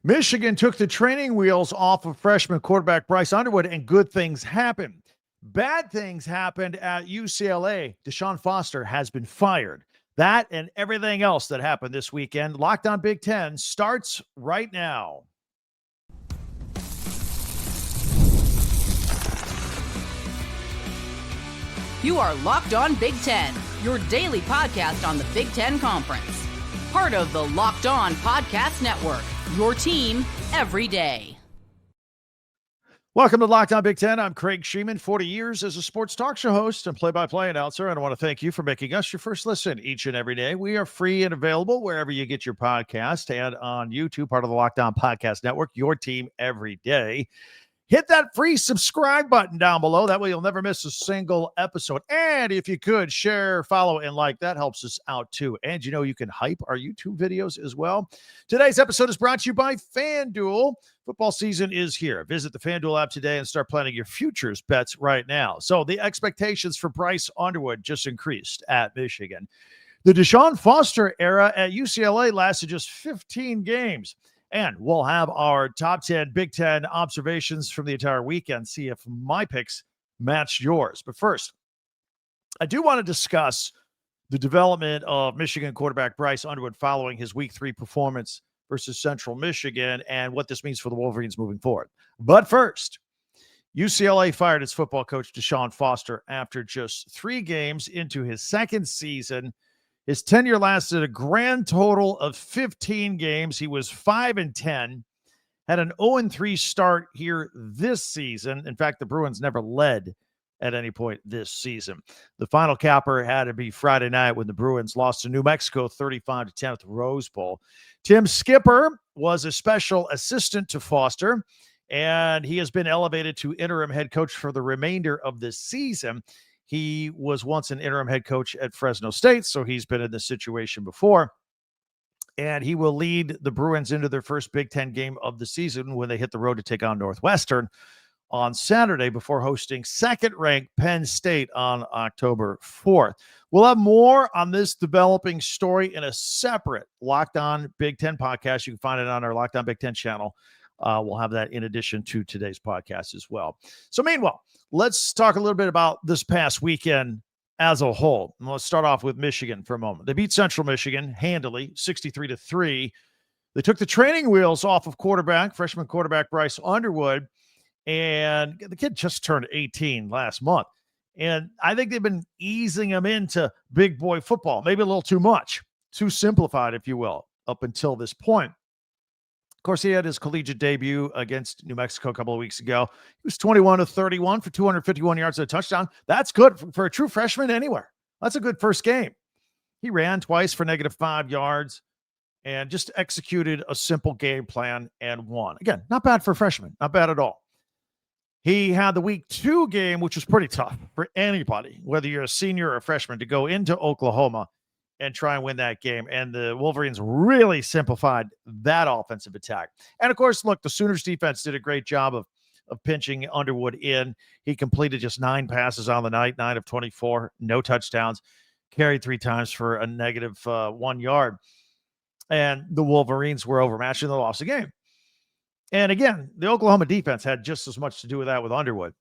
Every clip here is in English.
Michigan took the training wheels off of freshman quarterback Bryce Underwood, and good things happened. Bad things happened at UCLA. DeShaun Foster has been fired. That and everything else that happened this weekend. Locked on Big Ten starts right now. You are Locked On Big Ten, your daily podcast on the Big Ten Conference. Part of the Locked On Podcast Network, your team every day. Welcome to Locked On Big Ten. I'm Craig Sheeman, 40 years as a sports talk show host and play-by-play announcer, and I want to thank you for making us your first listen each and every day. We are free and available wherever you get your podcast and on YouTube, part of the Locked On Podcast Network, your team every day. Hit that free subscribe button down below. That way you'll never miss a single episode. And if you could, share, follow, and like, that helps us out too. And you know you can hype our YouTube videos as well. Today's episode is brought to you by FanDuel. Football season is here. Visit the FanDuel app today and start planning your futures bets right now. So the expectations for Bryce Underwood just increased at Michigan. The DeShaun Foster era at UCLA lasted just 15 games. And we'll have our top 10 Big Ten observations from the entire weekend, see if my picks matched yours. But first, I do want to discuss the development of Michigan quarterback Bryce Underwood following his Week 3 performance versus Central Michigan and what this means for the Wolverines moving forward. But first, UCLA fired its football coach DeShaun Foster after just 3 games into his second season. His tenure lasted a grand total of 15 games. He was 5-10, had an 0-3 start here this season. In fact, the Bruins never led at any point this season. The final capper had to be Friday night when the Bruins lost to New Mexico 35-10 at the Rose Bowl. Tim Skipper was a special assistant to Foster, and he has been elevated to interim head coach for the remainder of this season. He was once an interim head coach at Fresno State, so he's been in this situation before. And he will lead the Bruins into their first Big Ten game of the season when they hit the road to take on Northwestern on Saturday before hosting second-ranked Penn State on October 4th. We'll have more on this developing story in a separate Locked On Big Ten podcast. You can find it on our Locked On Big Ten channel. We'll have that in addition to today's podcast as well. So meanwhile, let's talk a little bit about this past weekend as a whole. And let's start off with Michigan for a moment. They beat Central Michigan handily, 63-3. They took the training wheels off of freshman quarterback Bryce Underwood, and the kid just turned 18 last month. And I think they've been easing him into big boy football, maybe a little too much, too simplified, if you will, up until this point. Of course, he had his collegiate debut against New Mexico a couple of weeks ago. He was 21-31 for 251 yards and a touchdown. That's good for a true freshman anywhere. That's a good first game. He ran twice for -5 yards and just executed a simple game plan and won. Again, not bad for a freshman. Not bad at all. He had the Week 2 game, which was pretty tough for anybody, whether you're a senior or a freshman, to go into Oklahoma and try and win that game. And the Wolverines really simplified that offensive attack. And of course, look, the Sooners defense did a great job of pinching Underwood in. He completed just 9 passes on the night, 9 of 24, no touchdowns, carried 3 times for a -1 yard. And the Wolverines were overmatched and they lost the game. And again, the Oklahoma defense had just as much to do with that with Underwood.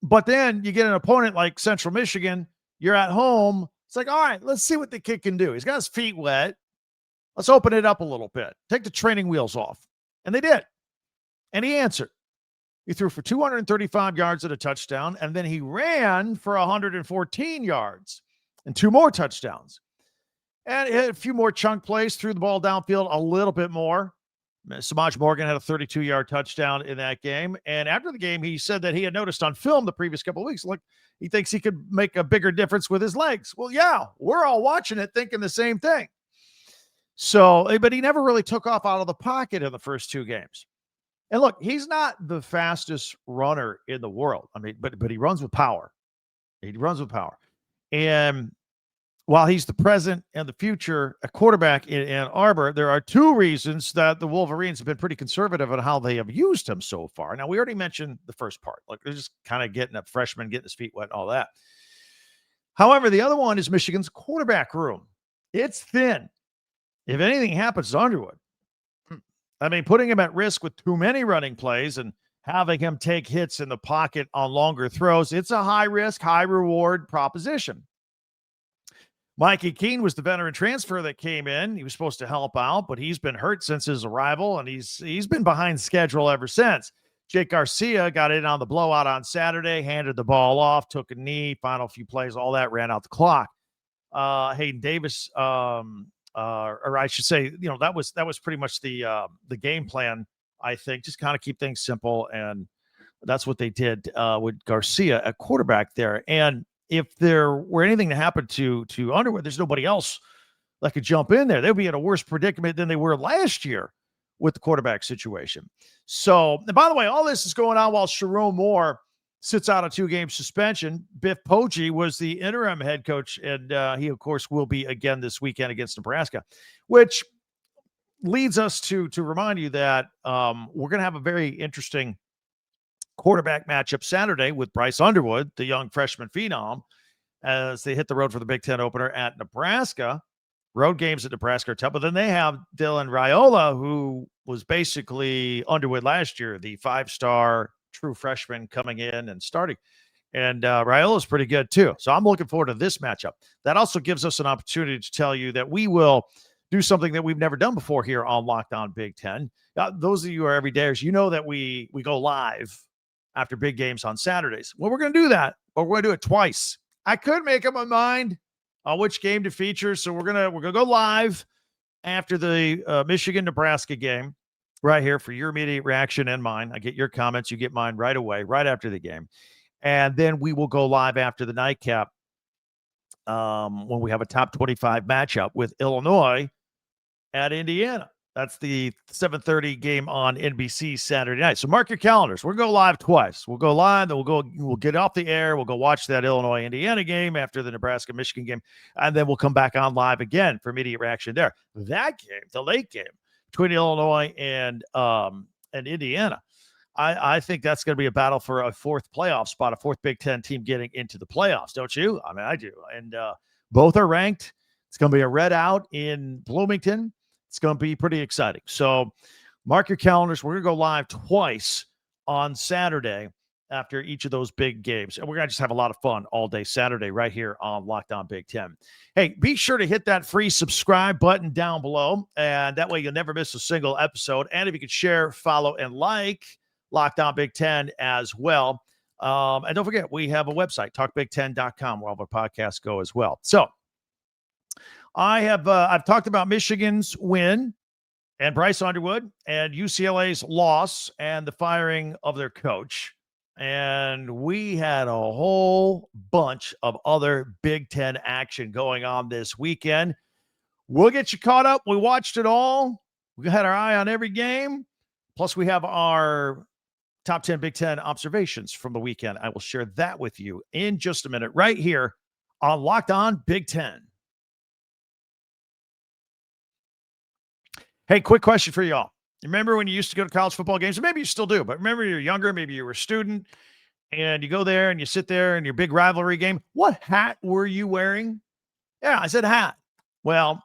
But then you get an opponent like Central Michigan, you're at home. It's like, all right, let's see what the kid can do. He's got his feet wet. Let's open it up a little bit. Take the training wheels off. And they did. And he answered. He threw for 235 yards and a touchdown, and then he ran for 114 yards and 2 more touchdowns. And he had a few more chunk plays, threw the ball downfield a little bit more. Samaj Morgan had a 32-yard touchdown in that game. And after the game, he said that he had noticed on film the previous couple of weeks, look, he thinks he could make a bigger difference with his legs. Well, yeah, we're all watching it thinking the same thing. So, but he never really took off out of the pocket in the first 2 games. And look, he's not the fastest runner in the world. I mean, but he runs with power. He runs with power. And while he's the present and the future a quarterback in Ann Arbor, there are 2 reasons that the Wolverines have been pretty conservative on how they have used him so far. Now, we already mentioned the first part. Like, they're just kind of getting a freshman, getting his feet wet and all that. However, the other one is Michigan's quarterback room. It's thin. If anything happens to Underwood, I mean, putting him at risk with too many running plays and having him take hits in the pocket on longer throws, it's a high risk, high reward proposition. Mikey Keene was the veteran transfer that came in. He was supposed to help out, but he's been hurt since his arrival, and he's been behind schedule ever since. Jake Garcia got in on the blowout on Saturday, handed the ball off, took a knee, final few plays, all that ran out the clock. Hayden Davis, or I should say, that was pretty much the game plan. I think just kind of keep things simple, and that's what they did with Garcia at quarterback there. And if there were anything to happen to Underwood, there's nobody else that could jump in there. They'll be in a worse predicament than they were last year with the quarterback situation. So, and by the way, all this is going on while Sharon Moore sits out a 2-game suspension. Biff Poggi was the interim head coach, and he, of course, will be again this weekend against Nebraska, which leads us to remind you that we're going to have a very interesting quarterback matchup Saturday with Bryce Underwood, the young freshman phenom, as they hit the road for the Big Ten opener at Nebraska. Road games at Nebraska are tough, but then they have Dylan Raiola, who was basically Underwood last year, the 5-star true freshman coming in and starting. And Raiola is pretty good too. So I'm looking forward to this matchup. That also gives us an opportunity to tell you that we will do something that we've never done before here on Locked On Big Ten. Those of you who are everydayers, you know that we go live after big games on Saturdays. Well, we're going to do that, but we're going to do it twice. I could make up my mind on which game to feature, so we're gonna go live after the Michigan-Nebraska game right here for your immediate reaction and mine. I get your comments, you get mine right away, right after the game. And then we will go live after the nightcap when we have a top 25 matchup with Illinois at Indiana. That's the 7:30 game on NBC Saturday night. So mark your calendars. We'll go live twice. We'll go live, then we'll get off the air. We'll go watch that Illinois-Indiana game after the Nebraska-Michigan game, and then we'll come back on live again for immediate reaction there. That game, the late game between Illinois and Indiana, I think that's going to be a battle for a 4th playoff spot, a 4th Big Ten team getting into the playoffs, don't you? I mean, I do. And both are ranked. It's going to be a red out in Bloomington. It's going to be pretty exciting. So mark your calendars. We're going to go live twice on Saturday after each of those big games. And we're going to just have a lot of fun all day Saturday right here on Locked On Big Ten. Hey, be sure to hit that free subscribe button down below, and that way you'll never miss a single episode. And if you could share, follow, and like Locked On Big Ten as well. And don't forget, we have a website, talkbig10.com, where all of our podcasts go as well. So I've talked about Michigan's win and Bryce Underwood and UCLA's loss and the firing of their coach. And we had a whole bunch of other Big Ten action going on this weekend. We'll get you caught up. We watched it all. We had our eye on every game. Plus, we have our top 10 Big Ten observations from the weekend. I will share that with you in just a minute right here on Locked On Big Ten. Hey, quick question for y'all. Remember when you used to go to college football games? Or maybe you still do, but remember you're younger, maybe you were a student, and you go there and you sit there in your big rivalry game. What hat were you wearing? Yeah, I said hat. Well,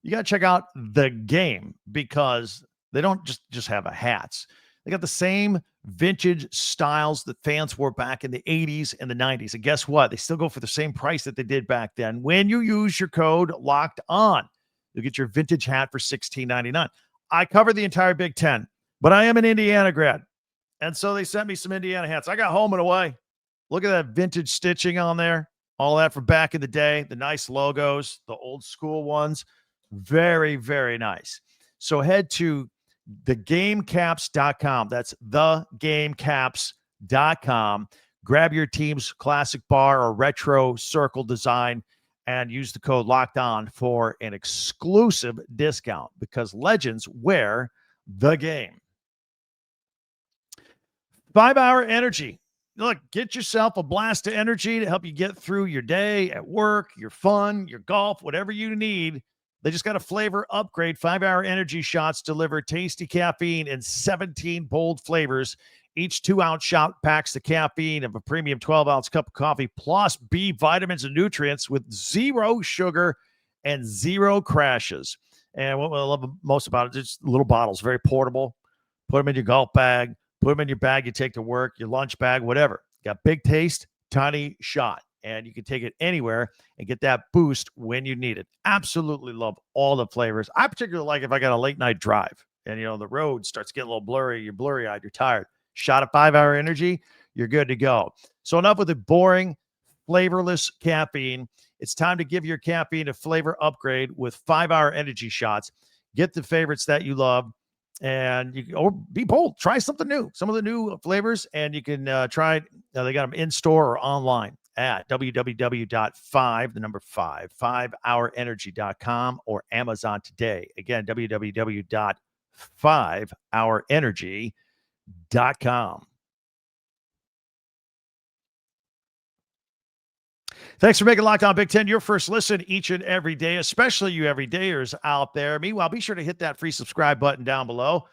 you got to check out The Game, because they don't just have hats. They got the same vintage styles that fans wore back in the 80s and the 90s. And guess what? They still go for the same price that they did back then. When you use your code Locked On, you'll get your vintage hat for $16.99. I cover the entire Big Ten, but I am an Indiana grad. And so they sent me some Indiana hats. I got home and away. Look at that vintage stitching on there. All that from back in the day. The nice logos, the old school ones. Very, very nice. So head to thegamecaps.com. That's thegamecaps.com. Grab your team's classic bar or retro circle design and use the code Locked On for an exclusive discount, because legends wear The Game. 5-Hour Energy. Look, get yourself a blast of energy to help you get through your day at work, your fun, your golf, whatever you need. They just got a flavor upgrade. 5-Hour Energy shots deliver tasty caffeine in 17 bold flavors. Each 2-ounce shot packs the caffeine of a premium 12-ounce cup of coffee, plus B vitamins and nutrients with 0 sugar and 0 crashes. And what I love most about it is just little bottles, very portable. Put them in your golf bag, put them in your bag you take to work, your lunch bag, whatever. Got big taste, tiny shot. And you can take it anywhere and get that boost when you need it. Absolutely love all the flavors. I particularly like if I got a late night drive and, the road starts getting a little blurry, you're blurry-eyed, you're tired. Shot of 5-hour energy, you're good to go. So enough with the boring, flavorless caffeine. It's time to give your caffeine a flavor upgrade with 5-hour energy shots. Get the favorites that you love. And or be bold, try something new, some of the new flavors, and you can try. They got them in store or online at www.5hourenergy.com or Amazon today. Again, www.5hourenergy.com. Thanks for making Locked On Big Ten your first listen each and every day, especially you everydayers out there. Meanwhile, be sure to hit that free subscribe button down below.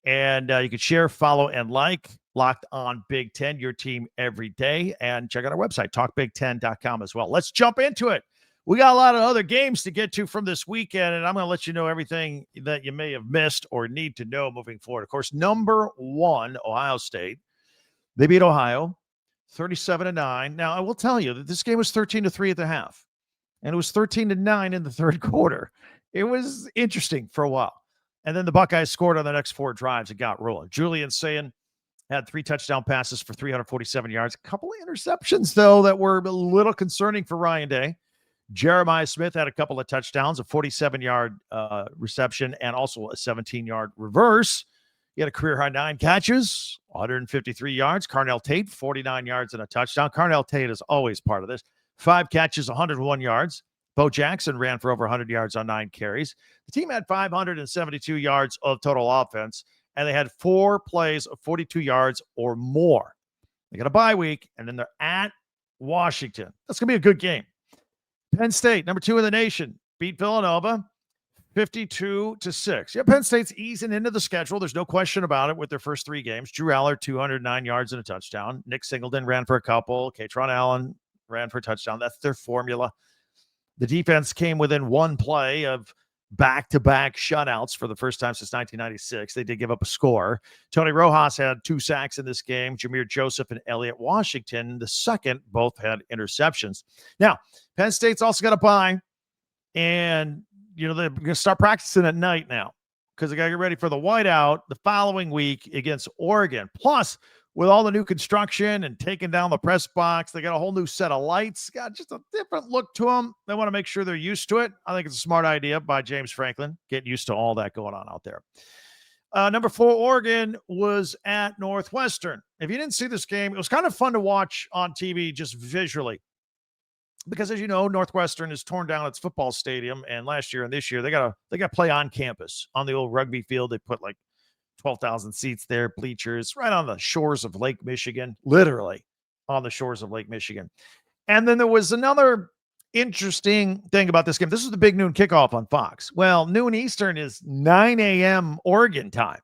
And you can share, follow, and like Locked On Big Ten, your team every day. And check out our website, talkbig10.com as well. Let's jump into it. We got a lot of other games to get to from this weekend, and I'm going to let you know everything that you may have missed or need to know moving forward. Of course, number 1, Ohio State. They beat Ohio 37-9. Now, I will tell you that this game was 13-3 at the half, and it was 13-9 in the third quarter. It was interesting for a while. And then the Buckeyes scored on the next 4 drives and got rolling. Julian Sayin had 3 touchdown passes for 347 yards. A couple of interceptions, though, that were a little concerning for Ryan Day. Jeremiah Smith had a couple of touchdowns, a 47-yard reception, and also a 17-yard reverse. He had a career-high 9 catches, 153 yards. Carnell Tate, 49 yards and a touchdown. Carnell Tate is always part of this. 5 catches, 101 yards. Bo Jackson ran for over 100 yards on 9 carries. The team had 572 yards of total offense, and they had 4 plays of 42 yards or more. They got a bye week, and then they're at Washington. That's going to be a good game. Penn State, number 2 in the nation, beat Villanova 52-6. Yeah, Penn State's easing into the schedule. There's no question about it with their first 3 games. Drew Aller, 209 yards and a touchdown. Nick Singleton ran for a couple. Katron Allen ran for a touchdown. That's their formula. The defense came within 1 play of back-to-back shutouts for the first time since 1996. They did give up a score. Tony Rojas had 2 sacks in this game. Jameer Joseph and Elliott Washington, the second, both had interceptions. Now, Penn State's also got a bye, and they're going to start practicing at night now because they got to get ready for the whiteout the following week against Oregon. Plus, with all the new construction and taking down the press box, they got a whole new set of lights, got just a different look to them. They want to make sure they're used to it. I think it's a smart idea by James Franklin, getting used to all that going on out there. Number 4, Oregon was at Northwestern. If you didn't see this game, it was kind of fun to watch on TV just visually. Because as you know, Northwestern has torn down its football stadium, and last year and this year they got to play on campus on the old rugby field. They put like 12,000 seats there, bleachers, right on the shores of Lake Michigan, literally on the shores of Lake Michigan. And then there was another interesting thing about this game. This is the big noon kickoff on Fox. Well, noon Eastern is 9 a.m. Oregon time.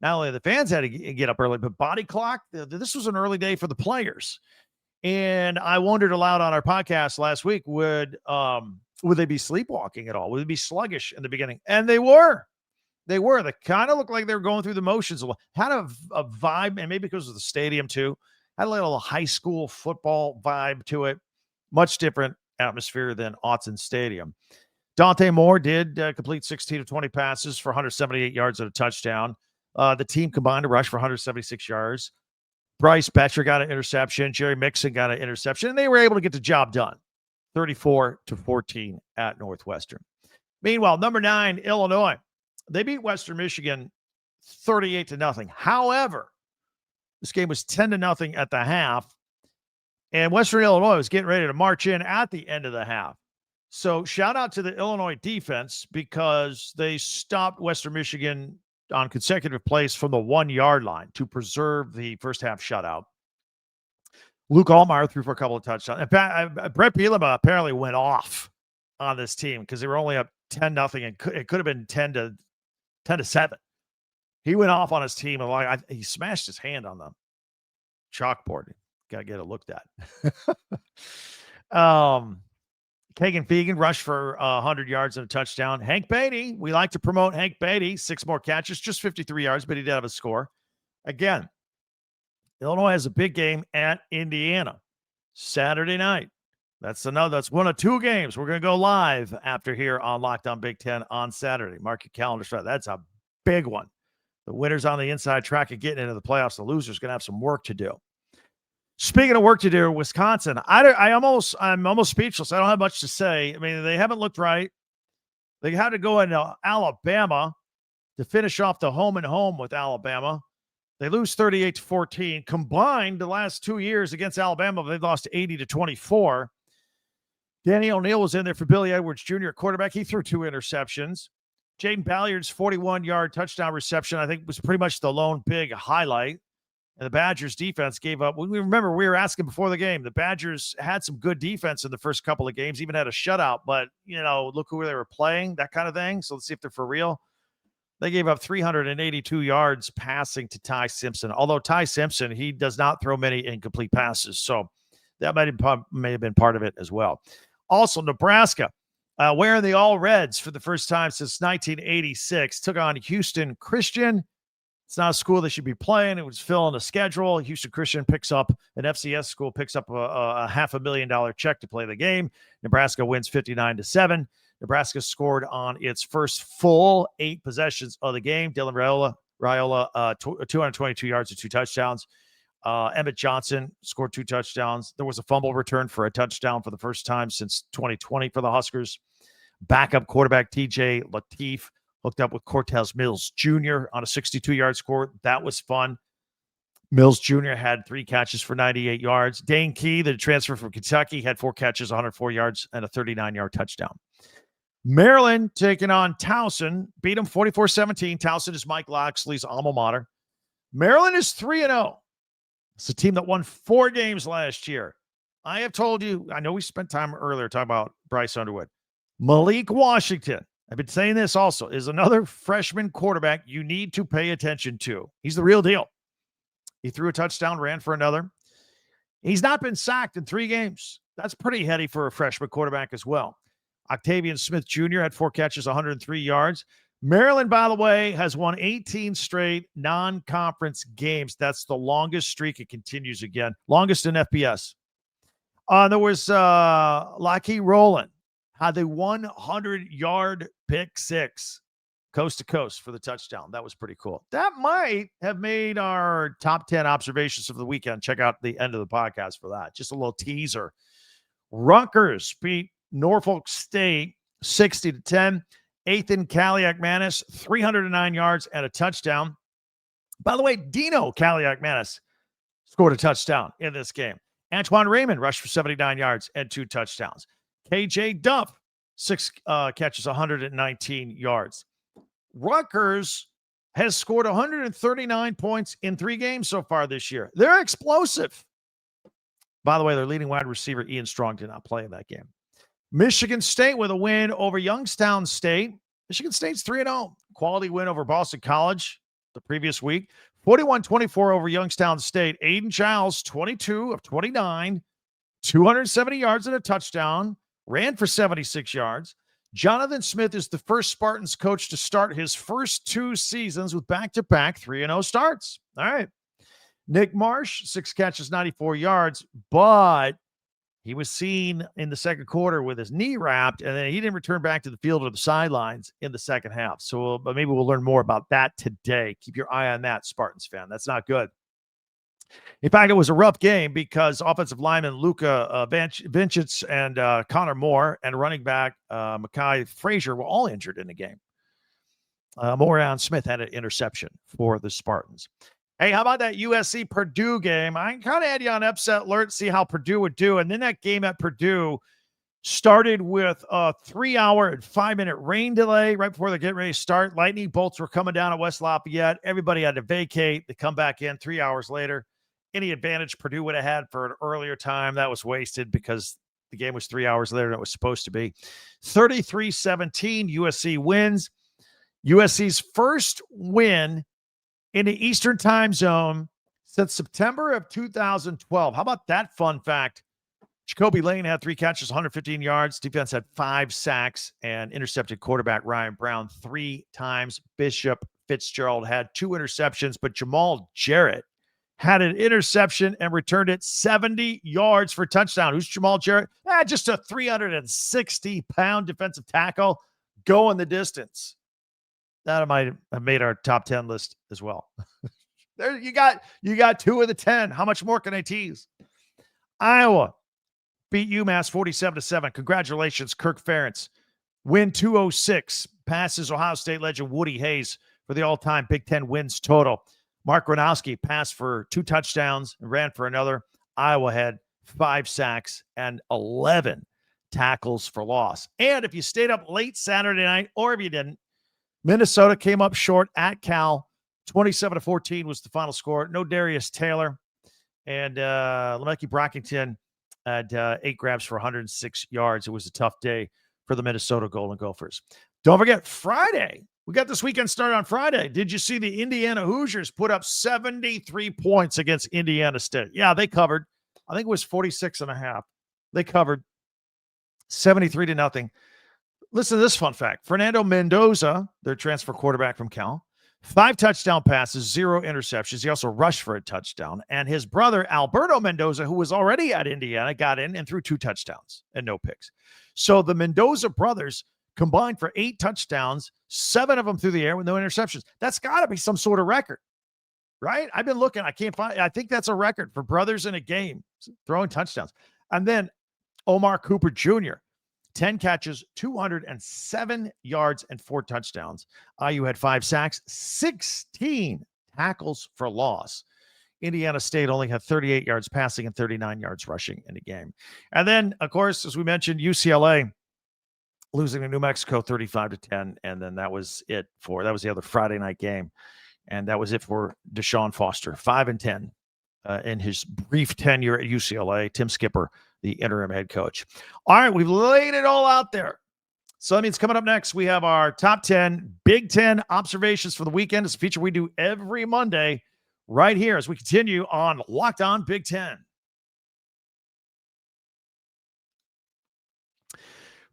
Not only the fans had to get up early, but body clock. This was an early day for the players. And I wondered aloud on our podcast last week, would they be sleepwalking at all? Would they be sluggish in the beginning? And they were. They kind of looked like they were going through the motions. Had a vibe, and maybe because of the stadium too, had a little high school football vibe to it. Much different atmosphere than Autzen Stadium. Dante Moore did complete 16 of 20 passes for 178 yards and a touchdown. The team combined to rush for 176 yards. Bryce Betcher got an interception. Jerry Mixon got an interception, and they were able to get the job done. 34-14 at Northwestern. Meanwhile, number 9, Illinois. They beat Western Michigan 38-0. However, this game was 10-0 at the half, and Western Illinois was getting ready to march in at the end of the half. So shout out to the Illinois defense because they stopped Western Michigan on consecutive plays from the 1-yard line to preserve the first half shutout. Luke Allmeyer threw for a couple of touchdowns. In fact, Brett Bielema apparently went off on this team because they were only up 10-0, and it could have been 10-7. He went off on his team, and he smashed his hand on the chalkboard. Got to get it looked at. Kagan Fegan rushed for 100 yards and a touchdown. Hank Beatty, we like to promote Hank Beatty, 6 more catches, just 53 yards, but he did have a score. Again, Illinois has a big game at Indiana Saturday night. That's one of 2 games. We're going to go live after here on Locked On Big Ten on Saturday. Mark your calendars. That's a big one. The winner's on the inside track of getting into the playoffs. The loser's going to have some work to do. Speaking of work to do, Wisconsin, I'm almost speechless. I don't have much to say. I mean, they haven't looked right. They had to go into Alabama to finish off the home and home with Alabama. They lose 38-14. Combined, the last 2 years against Alabama, they've lost 80-24. Danny O'Neal was in there for Billy Edwards Jr., quarterback. He threw 2 interceptions. Jaden Balliard's 41-yard touchdown reception, I think, was pretty much the lone big highlight. And the Badgers defense gave up. We remember we were asking before the game. The Badgers had some good defense in the first couple of games, even had a shutout. But, look who they were playing, that kind of thing. So let's see if they're for real. They gave up 382 yards passing to Ty Simpson. Although Ty Simpson, he does not throw many incomplete passes. So that may have been part of it as well. Also, Nebraska, wearing the all reds for the first time since 1986, took on Houston Christian. It's not a school they should be playing. It was filling the schedule. Houston Christian picks up an FCS school, picks up a $500,000 check to play the game. Nebraska wins 59-7. Nebraska scored on its first full 8 possessions of the game. Dylan Raiola 222 yards and 2 touchdowns. Emmett Johnson scored 2 touchdowns. There was a fumble return for a touchdown for the first time since 2020 for the Huskers. Backup quarterback TJ Lateef hooked up with Cortez Mills Jr. on a 62-yard score. That was fun. Mills Jr. had 3 catches for 98 yards. Dane Key, the transfer from Kentucky, had 4 catches, 104 yards, and a 39-yard touchdown. Maryland taking on Towson, beat them 44-17. Towson is Mike Loxley's alma mater. Maryland is 3-0. It's a team that won 4 games last year. I have told you, I know we spent time earlier talking about Bryce Underwood. Malik Washington, I've been saying this also, is another freshman quarterback you need to pay attention to. He's the real deal. He threw a touchdown, ran for another. He's not been sacked in 3 games. That's pretty heady for a freshman quarterback as well. Octavian Smith Jr. had 4 catches, 103 yards. Maryland, by the way, has won 18 straight non-conference games. That's the longest streak. It continues again. Longest in FBS. There was Lachie Rowland. Had the 100-yard pick 6 coast to coast for the touchdown. That was pretty cool. That might have made our top 10 observations of the weekend. Check out the end of the podcast for that. Just a little teaser. Rutgers beat Norfolk State 60-10. Ethan Kaliak-Manis, 309 yards and a touchdown. By the way, Dino Kaliak-Manis scored a touchdown in this game. Antoine Raymond rushed for 79 yards and 2 touchdowns. KJ Duff, 6 catches, 119 yards. Rutgers has scored 139 points in 3 games so far this year. They're explosive. By the way, their leading wide receiver, Ian Strong, did not play in that game. Michigan State with a win over Youngstown State. Michigan State's 3-0. Quality win over Boston College the previous week. 41-24 over Youngstown State. Aiden Giles, 22 of 29, 270 yards and a touchdown. Ran for 76 yards. Jonathan Smith is the first Spartans coach to start his first 2 seasons with back-to-back 3-0 starts. All right. Nick Marsh, 6 catches, 94 yards, but he was seen in the second quarter with his knee wrapped, and then he didn't return back to the field or the sidelines in the second half. So maybe we'll learn more about that today. Keep your eye on that, Spartans fan. That's not good. In fact, it was a rough game because offensive lineman Luka Vincents and Connor Moore and running back Mekhi Frazier were all injured in the game. Morion Smith had an interception for the Spartans. Hey, how about that USC Purdue game? I kind of had you on upset alert, see how Purdue would do. And then that game at Purdue started with a 3-hour and 5-minute rain delay right before they get ready to start. Lightning bolts were coming down at West Lafayette. Everybody had to vacate. They come back in 3 hours later. Any advantage Purdue would have had for an earlier time, that was wasted because the game was 3 hours later than it was supposed to be. 33-17, USC wins. USC's first win in the Eastern time zone since September of 2012. How about that fun fact Jacoby Lane had 3 catches, 115 yards. Defense had 5 sacks and intercepted quarterback Ryan Brown 3 times. Bishop Fitzgerald had 2 interceptions, but Jamal Jarrett had an interception and returned it 70 yards for a touchdown. Who's Jamal Jarrett? Just a 360-pound defensive tackle going the distance. That might have made our top 10 list as well. There you got 2 of the 10. How much more can I tease? Iowa beat UMass 47-7. Congratulations, KIRK Ferentz. Win 206. Passes Ohio State legend Woody Hayes for the all-time Big Ten wins total. Mark Gronowski passed for 2 touchdowns and ran for another. Iowa had 5 sacks and 11 tackles for loss. And if you stayed up late Saturday night, or if you didn't, Minnesota came up short at Cal. 27-14 was the final score. No Darius Taylor. And Le'Meke Brockington had 8 grabs for 106 yards. It was a tough day for the Minnesota Golden Gophers. Don't forget, Friday. We got this weekend started on Friday. Did you see the Indiana Hoosiers put up 73 points against Indiana State? Yeah, they covered. I think it was 46.5. They covered 73-0. Listen to this fun fact. Fernando Mendoza, their transfer quarterback from Cal, 5 touchdown passes, 0 interceptions. He also rushed for a touchdown. And his brother, Alberto Mendoza, who was already at Indiana, got in and threw 2 touchdowns and no picks. So the Mendoza brothers combined for 8 touchdowns, 7 of them through the air with no interceptions. That's got to be some sort of record, right? I've been looking. I can't find. I think that's a record for brothers in a game throwing touchdowns. And then Omar Cooper Jr., 10 catches, 207 yards, and 4 touchdowns. IU had 5 sacks, 16 tackles for loss. Indiana State only had 38 yards passing and 39 yards rushing in the game. And then, of course, as we mentioned, UCLA losing to New Mexico 35-10. And then that was it that was the other Friday night game. And that was it for DeShaun Foster, 5-10 in his brief tenure at UCLA. Tim Skipper, the interim head coach. All right, we've laid it all out there. So that means coming up next, we have our top 10 Big Ten observations for the weekend. It's a feature we do every Monday right here as we continue on Locked On Big Ten.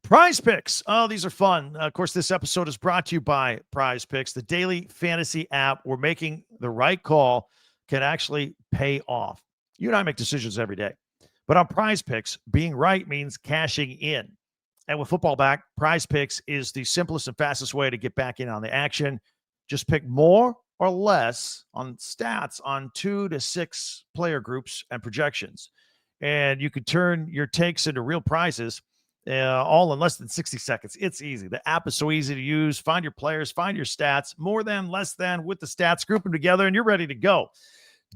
Prize Picks. Oh, these are fun. Of course, this episode is brought to you by Prize Picks, the daily fantasy app where making the right call can actually pay off. You and I make decisions every day. But on Prize Picks, being right means cashing in. And with football back, Prize Picks is the simplest and fastest way to get back in on the action. Just pick more or less on stats on 2 to 6 player groups and projections. And you could turn your takes into real prizes all in less than 60 seconds. It's easy. The app is so easy to use. Find your players, find your stats, more than, less than, with the stats, group them together, and you're ready to go.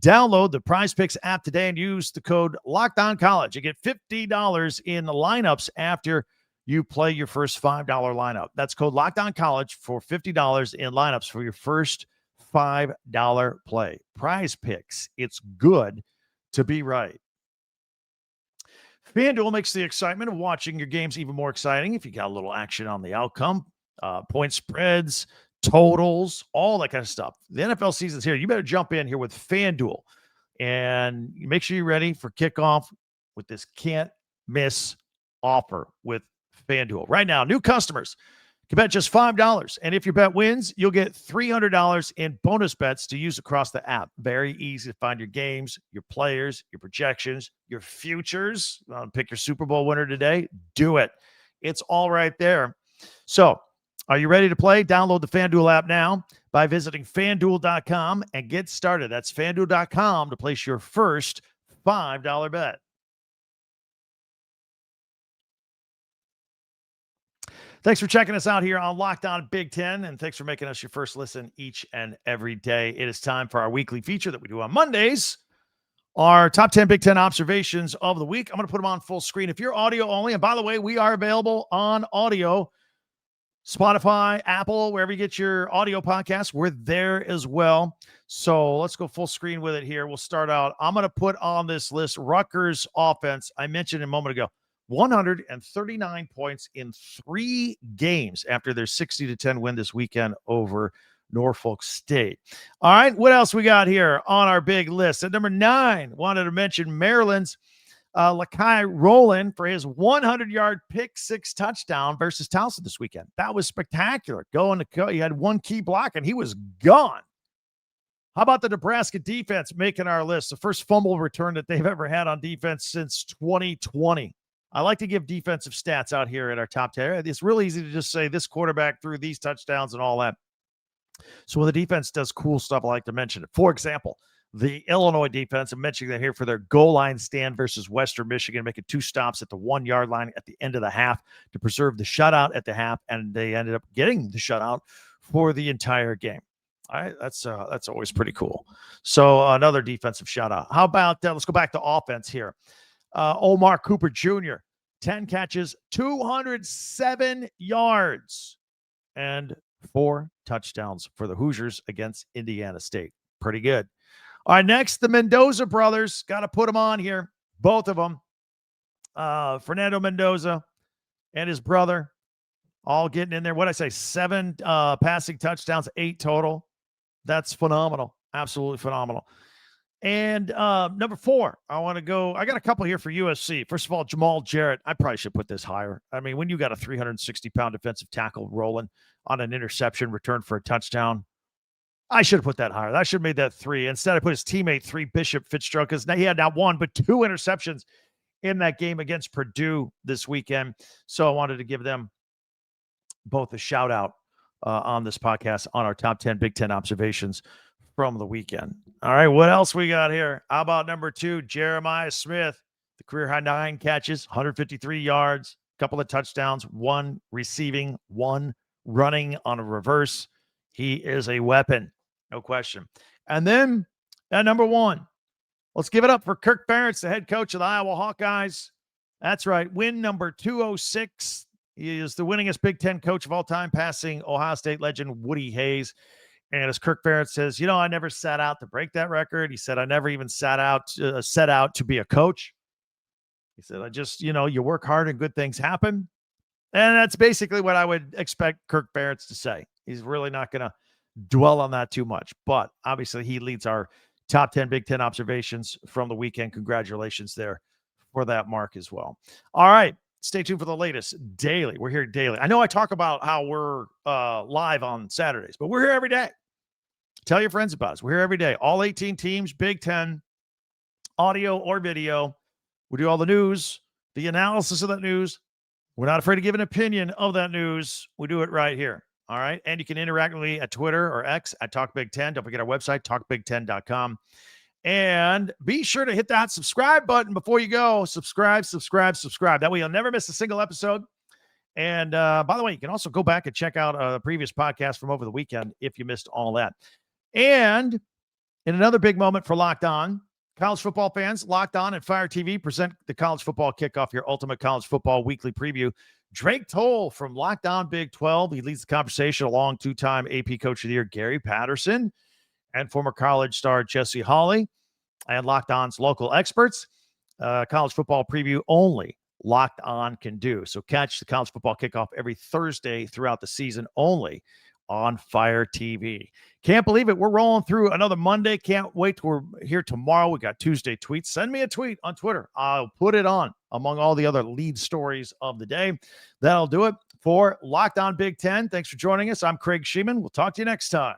Download the Prize Picks app today and use the code LOCKEDONCollege. You get $50 in the lineups after you play your first $5 lineup. That's code LOCKEDONCollege for $50 in lineups for your first $5 play. Prize Picks. It's good to be right. FanDuel makes the excitement of watching your games even more exciting if you got a little action on the outcome, point spreads, totals, all that kind of stuff. The NFL season's here. You better jump in here with FanDuel and make sure you're ready for kickoff with this can't miss offer with FanDuel. Right now, new customers can bet just $5. And if your bet wins, you'll get $300 in bonus bets to use across the app. Very easy to find your games, your players, your projections, your futures. Pick your Super Bowl winner today. Do it. It's all right there. So, are you ready to play? Download the FanDuel app now by visiting FanDuel.com and get started. That's FanDuel.com to place your first $5 bet. Thanks for checking us out here on Locked On Big Ten, and thanks for making us your first listen each and every day. It is time for our weekly feature that we do on Mondays, our top 10 Big Ten observations of the week. I'm going to put them on full screen. If you're audio only, and by the way, we are available on audio, Spotify, Apple, wherever you get your audio podcasts, we're there as well. So let's go full screen with it here. We'll start out. I'm going to put on this list Rutgers offense. I mentioned a moment ago, 139 points in 3 games after their 60-10 win this weekend over Norfolk State. All right, what else we got here on our big list? At number 9, wanted to mention Maryland's Lakai Rowland for his 100-yard pick-6 touchdown versus Towson this weekend. That was spectacular. He had one key block, and he was gone. How about the Nebraska defense making our list? The first fumble return that they've ever had on defense since 2020. I like to give defensive stats out here at our top 10. It's really easy to just say this quarterback threw these touchdowns and all that. So when the defense does cool stuff, I like to mention it. For example, the Illinois defense, I'm mentioning that here for their goal line stand versus Western Michigan, making 2 stops at the 1-yard line at the end of the half to preserve the shutout at the half, and they ended up getting the shutout for the entire game. All right, that's always pretty cool. So another defensive shout out. How about let's go back to offense here. Omar Cooper Jr., 10 catches, 207 yards, and 4 touchdowns for the Hoosiers against Indiana State. Pretty good. All right, next, the Mendoza brothers. Got to put them on here. Both of them. Fernando Mendoza and his brother all getting in there. What did I say? 7 passing touchdowns, 8 total. That's phenomenal. Absolutely phenomenal. And number 4, I got a couple here for USC. First of all, Jamal Jarrett. I probably should put this higher. I mean, when you got a 360-pound defensive tackle rolling on an interception return for a touchdown, I should have put that higher. I should have made that 3. Instead, I put his teammate 3, Bishop Fitzgerald, because he had not 1, but 2 interceptions in that game against Purdue this weekend. So I wanted to give them both a shout out on this podcast on our top 10 Big Ten observations from the weekend. All right, what else we got here? How about number 2, Jeremiah Smith, the career high 9 catches, 153 yards, a couple of touchdowns, 1 receiving, 1 running on a reverse. He is a weapon, no question. And then at number 1, let's give it up for KIRK FERENTZ, the head coach of the Iowa Hawkeyes. That's right, win number 206. He is the winningest Big Ten coach of all time, passing Ohio State legend Woody Hayes. And as KIRK FERENTZ says, I never set out to break that record. He said, I never even set out to be a coach. He said, I just, you work hard and good things happen. And that's basically what I would expect KIRK FERENTZ to say. He's really not going to dwell on that too much. But obviously, he leads our top 10 Big Ten observations from the weekend. Congratulations there for that mark as well. All right. Stay tuned for the latest daily. We're here daily. I know I talk about how we're live on Saturdays, but we're here every day. Tell your friends about us. We're here every day. All 18 teams, Big Ten, audio or video. We do all the news, the analysis of that news. We're not afraid to give an opinion of that news. We do it right here. All right. And you can interact with me at Twitter or X at TalkBig10. Don't forget our website, talkbig10.com. And be sure to hit that subscribe button before you go. Subscribe. That way you'll never miss a single episode. And by the way, you can also go back and check out the previous podcast from over the weekend if you missed all that. And in another big moment for Locked On, college football fans, Locked On and Fire TV present the college football kickoff, your ultimate college football weekly preview. Drake Toll from Locked On Big 12. He leads the conversation along 2-time AP Coach of the Year, Gary Patterson, and former college star Jesse Hawley, and Locked On's local experts. College football preview only Locked On can do. So catch the college football kickoff every Thursday throughout the season only on Fire TV. Can't believe it. We're rolling through another Monday. Can't wait till we're here tomorrow. We got Tuesday tweets. Send me a tweet on Twitter. I'll put it on among all the other lead stories of the day. That'll do it for Locked On Big Ten. Thanks for joining us. I'm Craig Sheeman. We'll talk to you next time.